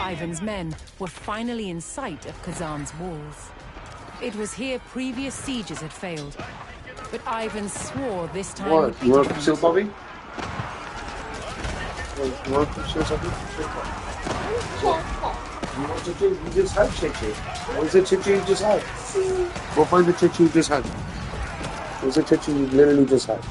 Ivan's men were finally in sight of Kazan's walls. It was here previous sieges had failed, but Ivan swore this time would be You want different. Bobby? You want something? You want Chichi? You just had Chichi. Where's the Chichi you just had? Go find the Chichi you just had. Where's the Chichi you literally just had?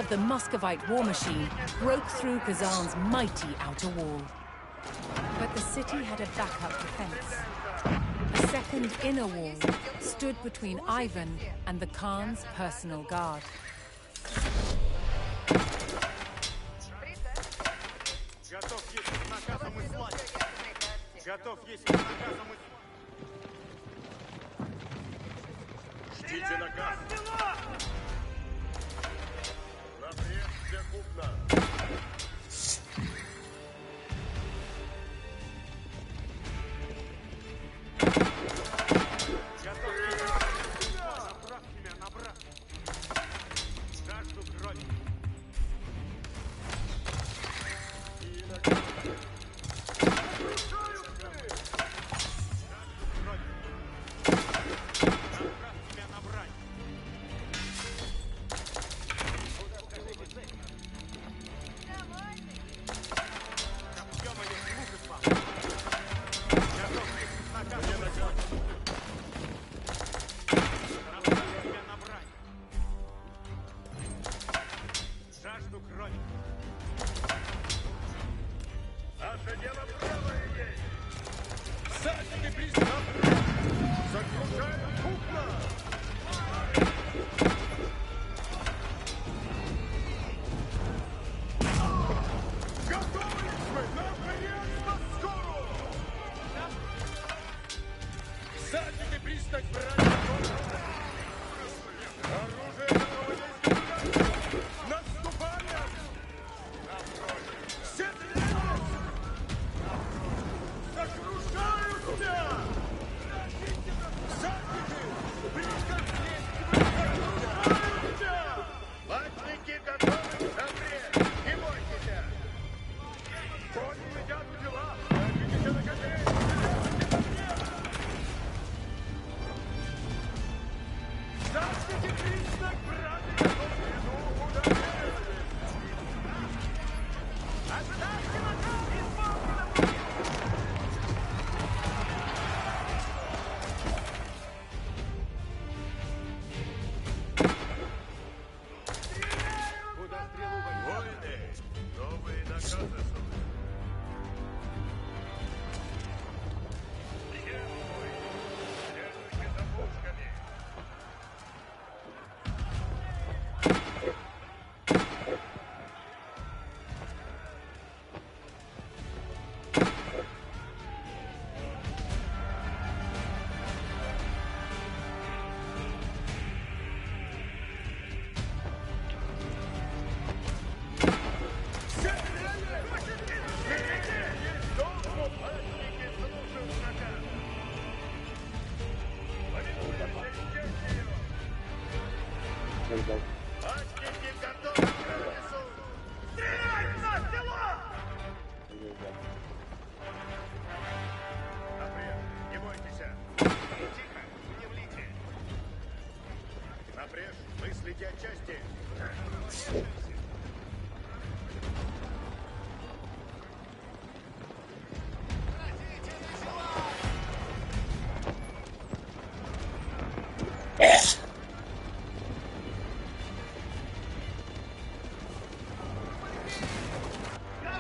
The Muscovite war machine broke through Kazan's mighty outer wall. But the city had a backup defense. A second inner wall stood between Ivan and the Khan's personal guard.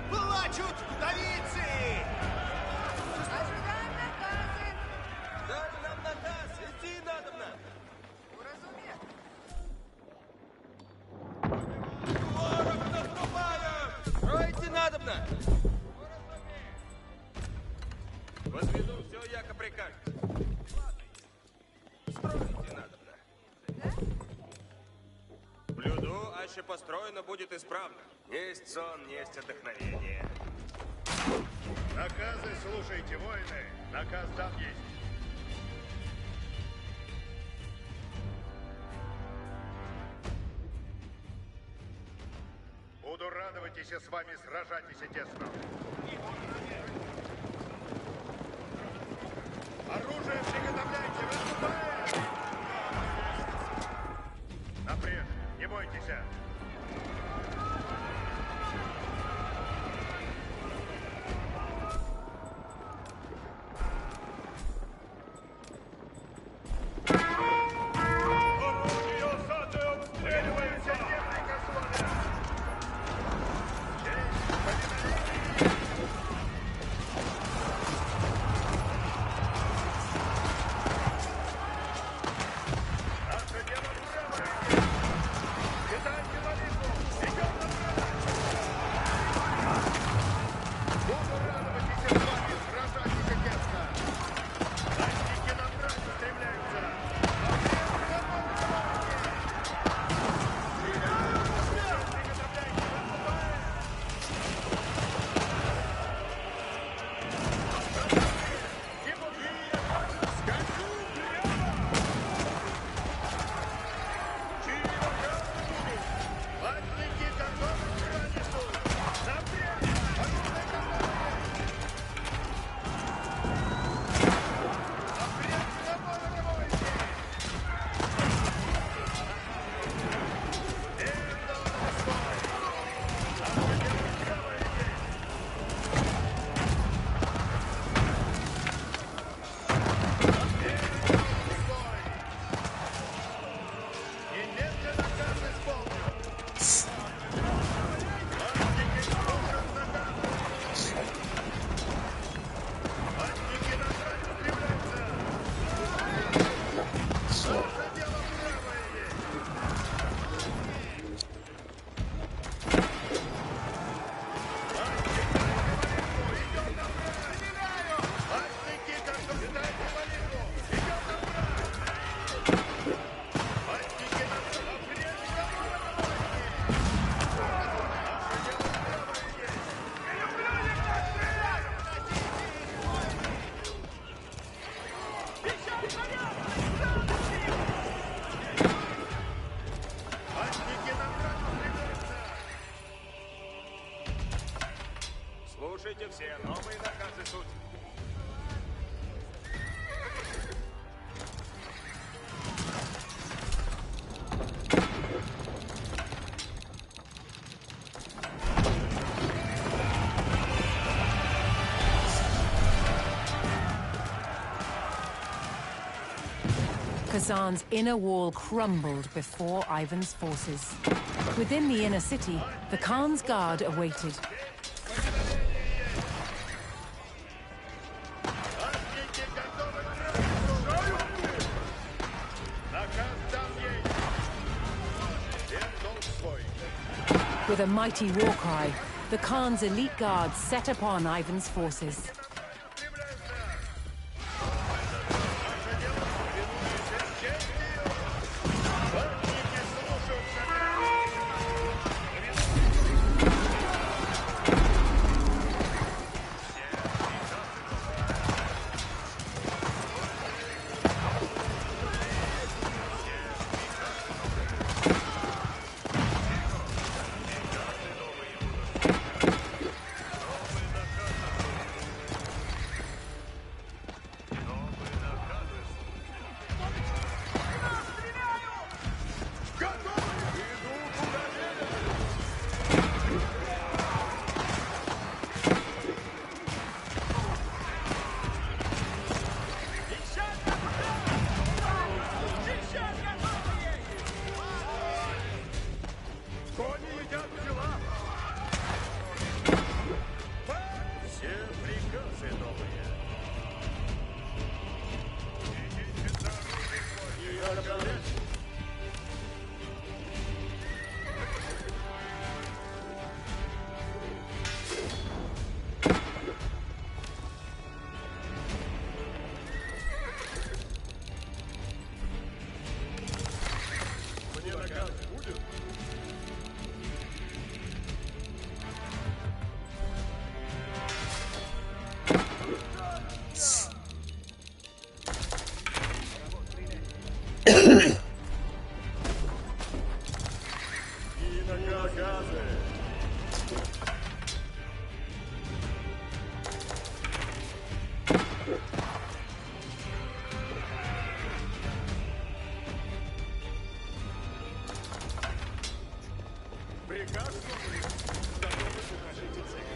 Плачут вдовицы! Ожидаем наказы! Дай нам наказ, идти надобно! Уразумею! Ворог наступает! Строите надобно! Возведу все, яко прикажете. Строите надобно. Блюду, аще построено будет исправно. Есть сон, есть отдохновение. Наказы слушайте, воины. Наказ дан есть. Буду радоваться с вами сражатися тесно. Оружие приготовляйте, выступаем! Напред, не бойтесь. Слушайте все, новые наказы суть. Kazan's inner wall crumbled before Ivan's forces. Within the inner city, the Khan's guard awaited. With a mighty war cry, the Khan's elite guards set upon Ivan's forces. Приказ слушаю. Готовы, укажите цель.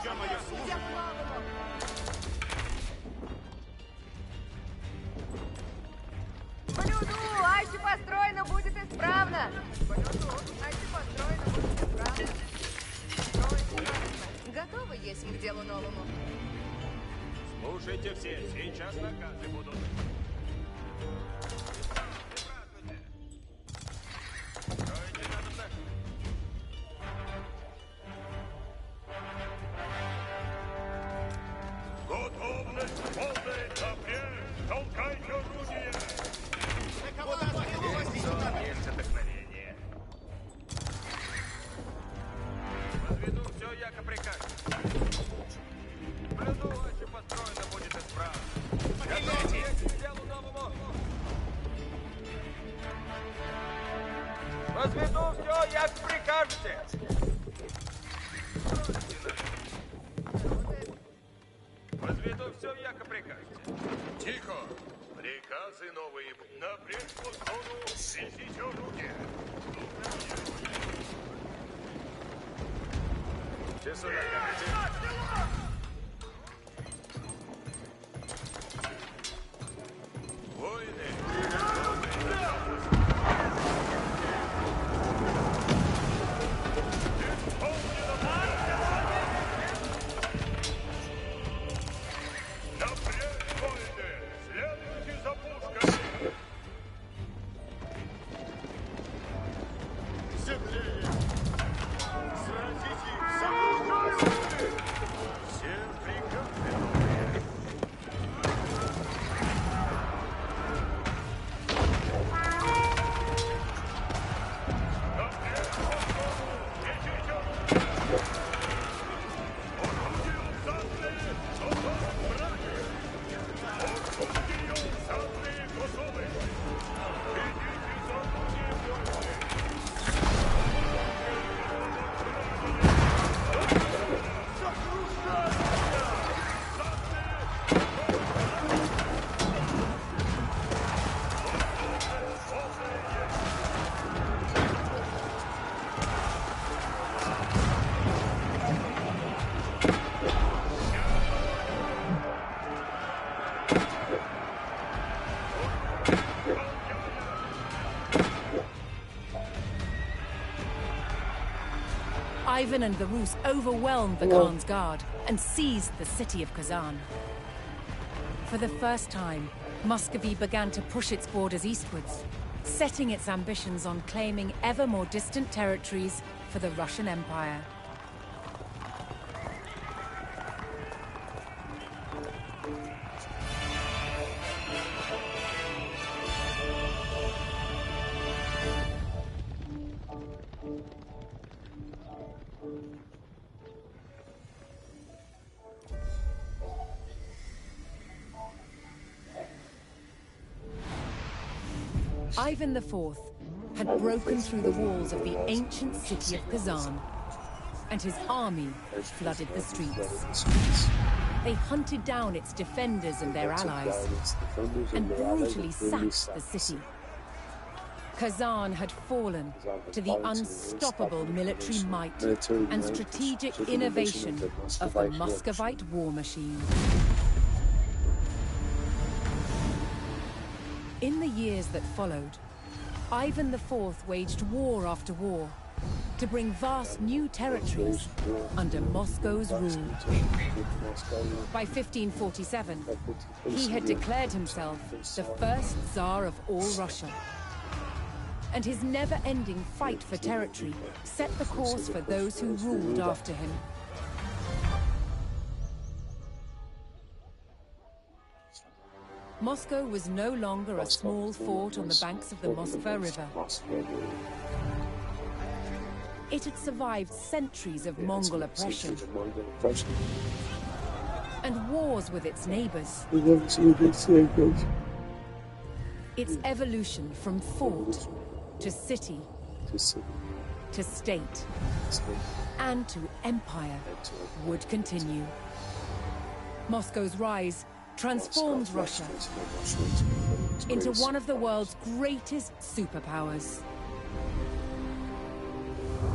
Я моя служба. Блюду, аще построено будет исправно. Блюду, аще построено будет исправно. Готовы есть к делу новому? Слушайте все, сейчас наказы будут. Строите надобно. Готовность полная. Напрячь. Толкайте орудие. Есть сон, есть вдохновение. Возведу все, яко прикажете. Блюду, аще построено будет исправно. Готовьтесь к делу новому. Возведу все, як прикажете. Возведу все, яко прикажете. Тихо. Приказы новые. Напрячь по зону. Везите орудие. Все сюда, кажете. Воины. Напрячь, воины. Следуйте за пушками. Землее. Сразите их за пушками. Все приказы новые. Ivan and the Rus overwhelmed the Khan's guard and seized the city of Kazan. For the first time, Muscovy began to push its borders eastwards, setting its ambitions on claiming ever more distant territories for the Russian Empire. Ivan IV had broken through the walls of the ancient city of Kazan, and his army flooded the streets. They hunted down its defenders and their allies, and brutally sacked the city. Kazan had fallen to the unstoppable military might and strategic innovation of the Muscovite war machine. In the years that followed, Ivan IV waged war after war to bring vast new territories under Moscow's rule. By 1547, he had declared himself the first Tsar of all Russia. And his never-ending fight for territory set the course for those who ruled after him. Moscow was no longer a small fort on the banks of the Moskva River. It had survived centuries of Mongol oppression and wars with its neighbors. Its evolution from fort to city to state and to empire would continue. Moscow's rise transformed Russia into one of the world's greatest superpowers. I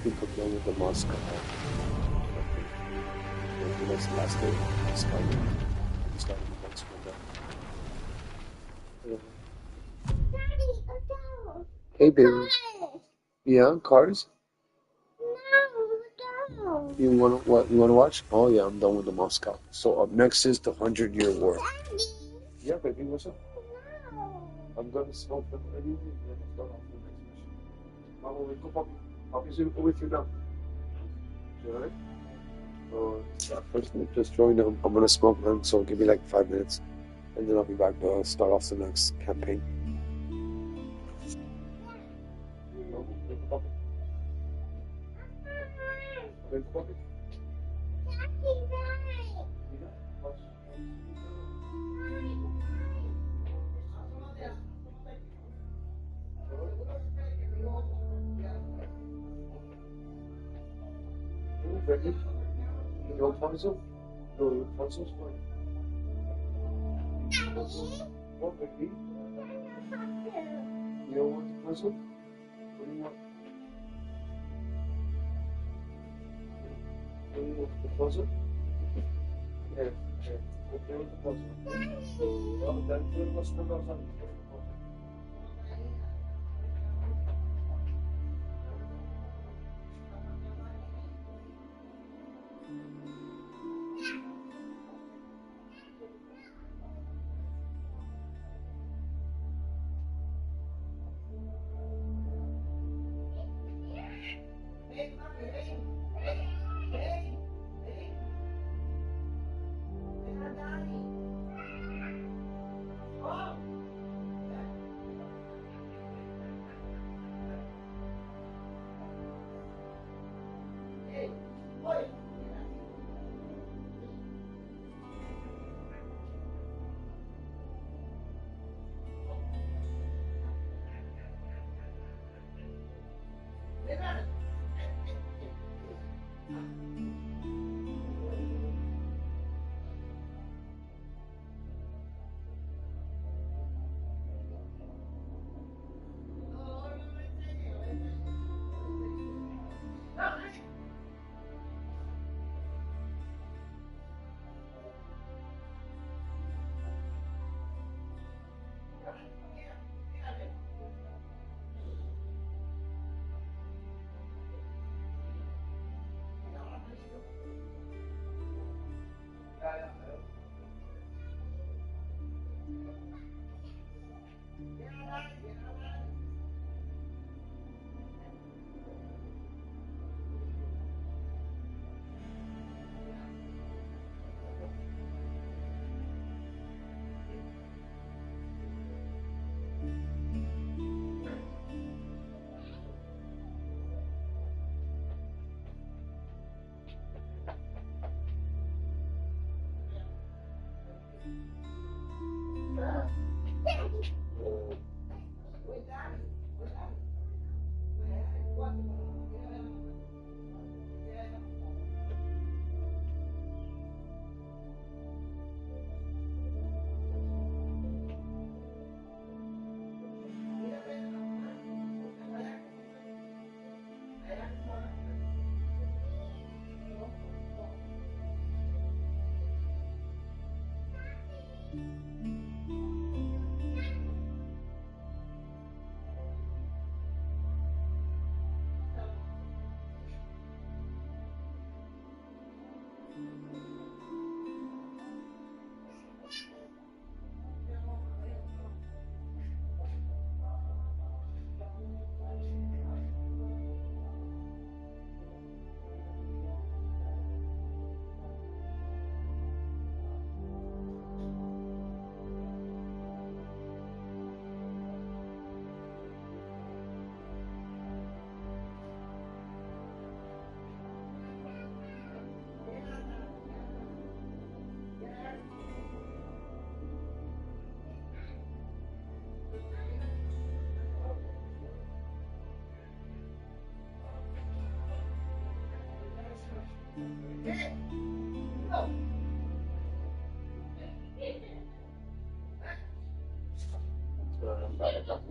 think I'm done with the Moscow. That's the last day. Starting the Moscow now. Hey, baby. Yeah, cars. You want what? You want to watch? Oh yeah, I'm done with the Moscow. So up next is the 100-Year War. Yeah, baby, what's up? I'm gonna smoke them already. And then start off the next mission. Mama, wait, go, puppy. Puppy's with you now. You alright? Yeah, first just join them. I'm gonna smoke them, so give me like 5 minutes, and then I'll be back to start off the next campaign. Ready? You want puzzle? No, you want puzzles? What, baby? You don't want the puzzle? What do you want? What do you want? The puzzle? Yeah, yeah. Okay with the puzzle. Well, then you must put on something.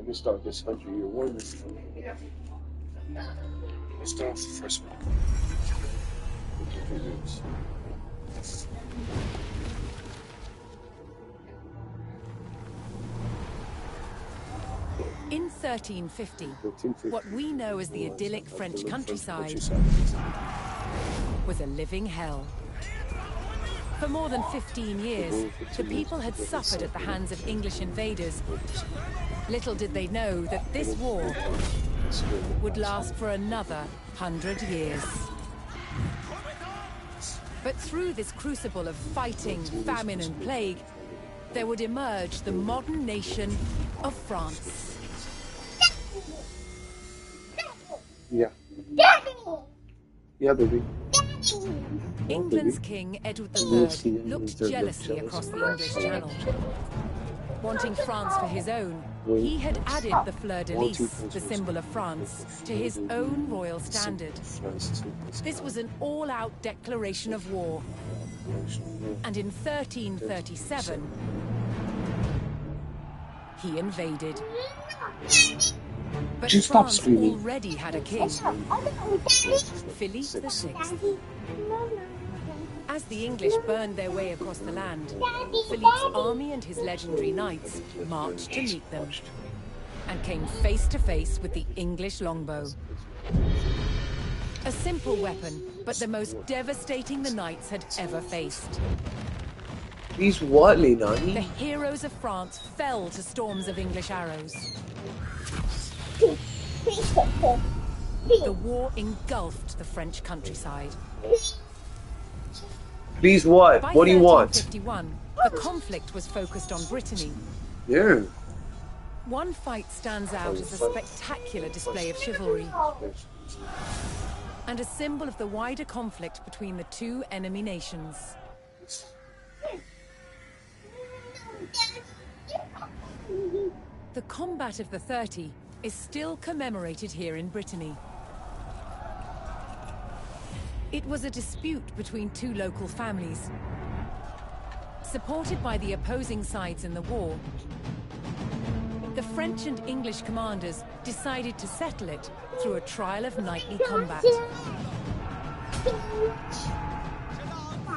Let me start this 100-year war. Let's start off the first one. In 1350, what we know as the idyllic French countryside was a living hell. For more than 15 years, the people had suffered at the hands of English invaders. Little did they know that this war would last for another 100 years. But through this crucible of fighting, famine and plague, there would emerge the modern nation of France. Yeah. Yeah, baby. England's King Edward III looked jealously across the English Channel. Wanting France for his own, he had added the fleur-de-lis, the symbol of France, to his own royal standard. This was an all-out declaration of war. And in 1337, he invaded. But France already had a king, Philippe VI. As the English burned their way across the land, Philippe's army and his legendary knights marched to meet them and came face to face with the English longbow. A simple weapon, but the most devastating the knights had ever faced. He's what, Lenani? The heroes of France fell to storms of English arrows. The war engulfed the French countryside. Please what? By What do you want? 1351, the conflict was focused on Brittany. Yeah. One fight stands out as a spectacular display of chivalry and a symbol of the wider conflict between the two enemy nations. The Combat of the 30 is still commemorated here in Brittany. It was a dispute between two local families. Supported by the opposing sides in the war, the French and English commanders decided to settle it through a trial of knightly combat.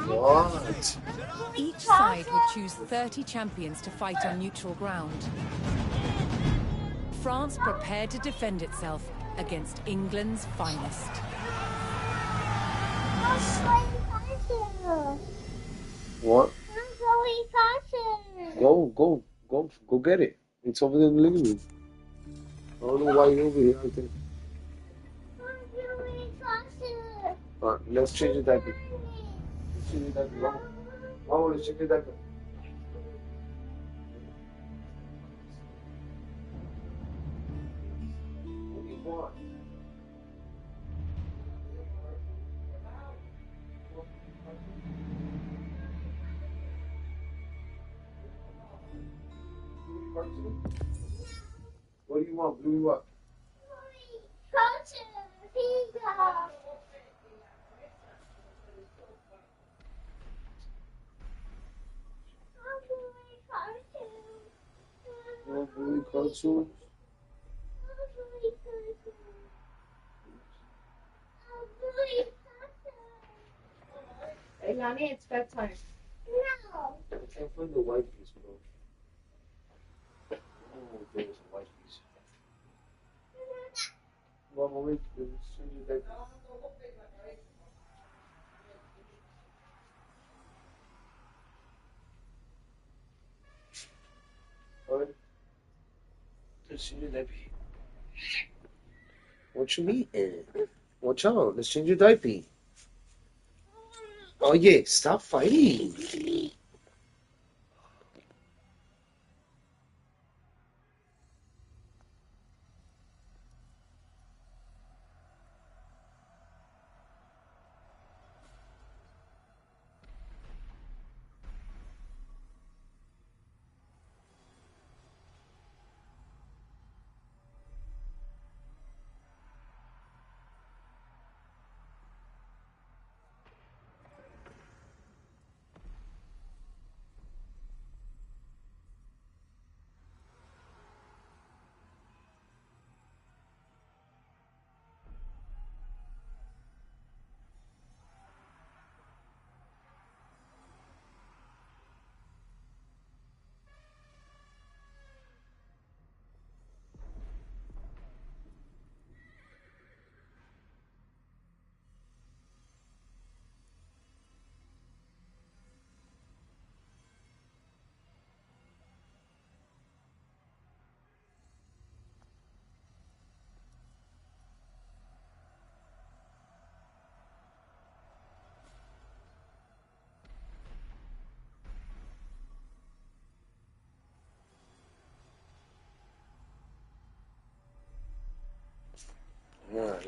What? Each side would choose 30 champions to fight on neutral ground. France prepared to defend itself against England's finest. What? Go get it. It's over there in the living room. I don't know why you're over here. I think. Alright, let's change the diaper. Let's change the diaper. Mama, let's change the diaper. What do you want? What do you want? Bluey what? Bluey cartoons? Hey, Nani, it's bedtime. I can't find the white piece, bro. Oh, there's a white piece. Mama, wait, let's change the diaper. Alright. Let's change the diaper. What you mean? Watch out, let's change your diaper. Oh yeah, stop fighting.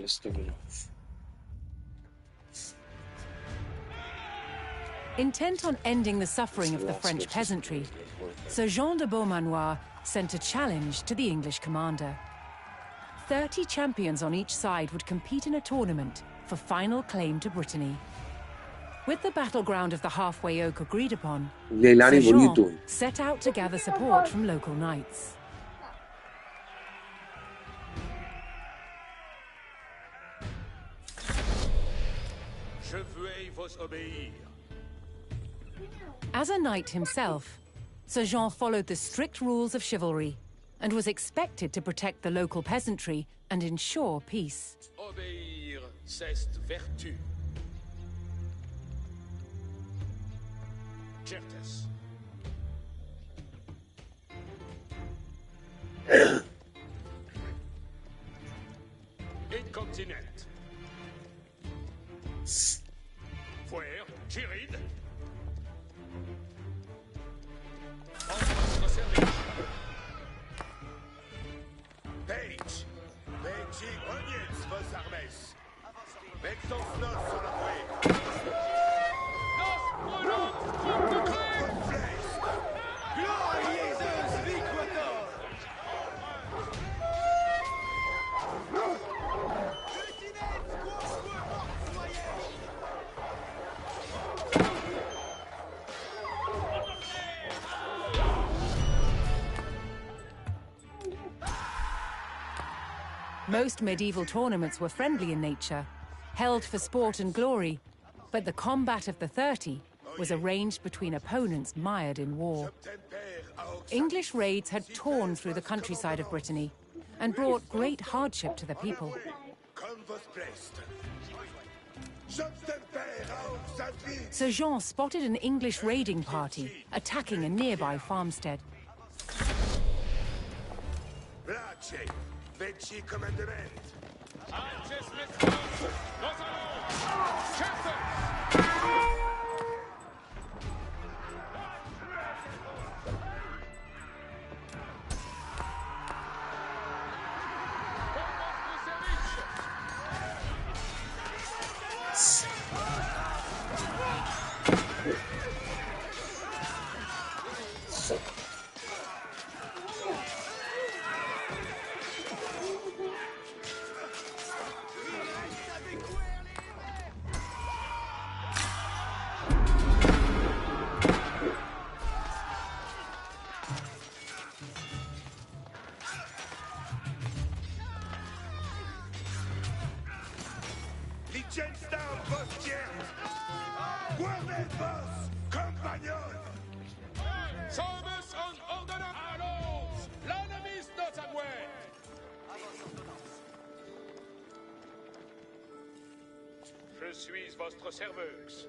pissing me off. Intent on ending the suffering of the French peasantry, Sir Jean de Beaumanoir sent a challenge to the English commander. 30 champions on each side would compete in a tournament for final claim to Brittany. With the battleground of the Halfway Oak agreed upon, Leilani, Sir what are you Jean doing? set out to gather support from local knights. Je veuille vous obéir. As a knight himself, Sir Jean followed the strict rules of chivalry and was expected to protect the local peasantry and ensure peace. Obéir, c'est vertu. Certes. Incontinent. Fuer, Girid. En votre service. Page, Benji Onions vos armes. Mettons nos sur la voie. Nos brûlantes troupes de flèches. Glorieuse victoire. Most medieval tournaments were friendly in nature, held for sport and glory, but the combat of the 30 was arranged between opponents mired in war. English raids had torn through the countryside of Brittany and brought great hardship to the people. Sir Jean spotted an English raiding party attacking a nearby farmstead. Benji commandement. Liechtenstein postière. Guardez vos compagnons. Service en ordonnance. Allons, l'ennemi nos agouets. Je suis votre serveuse.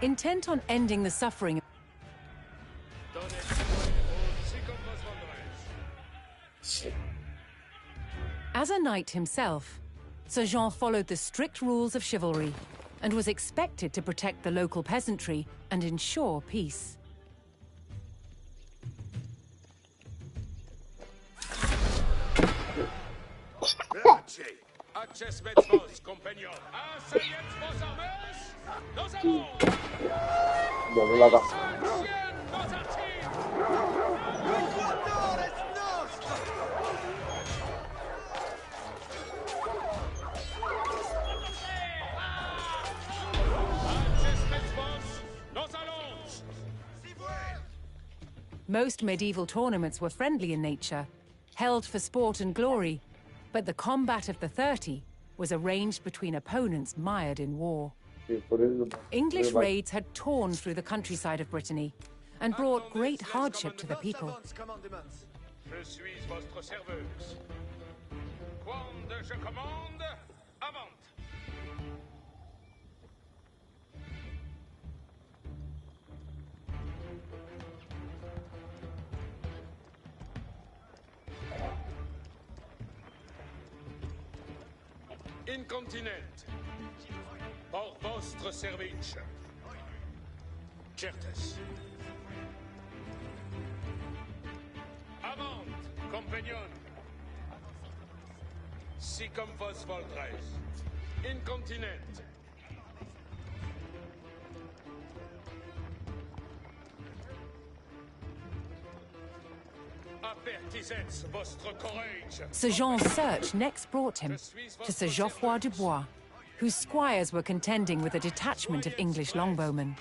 Intent on ending the suffering. As a knight himself, Sir Jean followed the strict rules of chivalry and was expected to protect the local peasantry and ensure peace. Bueno, la da. Most medieval tournaments were friendly in nature, held for sport and glory, but the combat of the 30 was arranged between opponents mired in war. Here, put it in the English raids had torn through the countryside of Brittany and brought great hardship to the people. Je suis votre serveuse. Quand je commande, avant. Incontinent. Por vostre service. Certes. Avant, compagnon. Si comme vos voldres. Incontinent. Apertisez vostre courage. Sir Jean's search next brought him to Sir Geoffroy Dubois, whose squires were contending with a detachment of English longbowmen.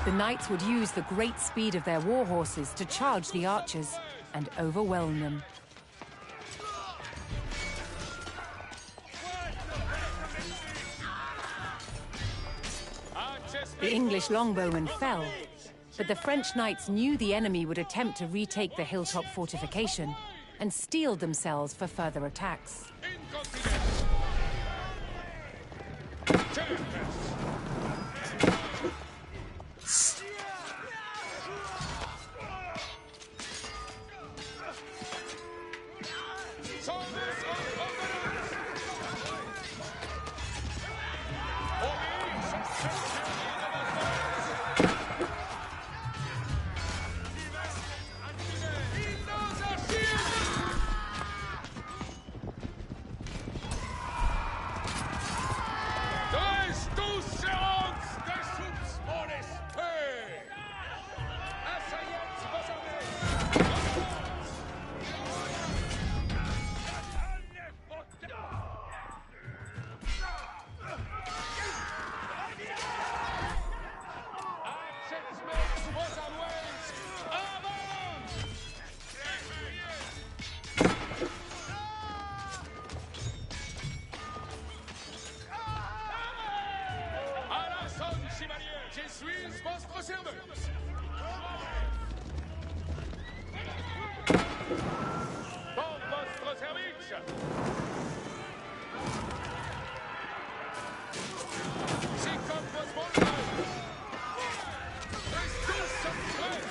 The knights would use the great speed of their war horses to charge the archers and overwhelm them. The English longbowmen fell, but the French knights knew the enemy would attempt to retake the hilltop fortification and steeled themselves for further attacks. Je suis votre serveuse. Pour votre service. Si comme vos voldres. Tous sont prêts.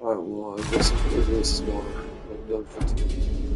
Alright, well, I guess this is going on. I'm done for today.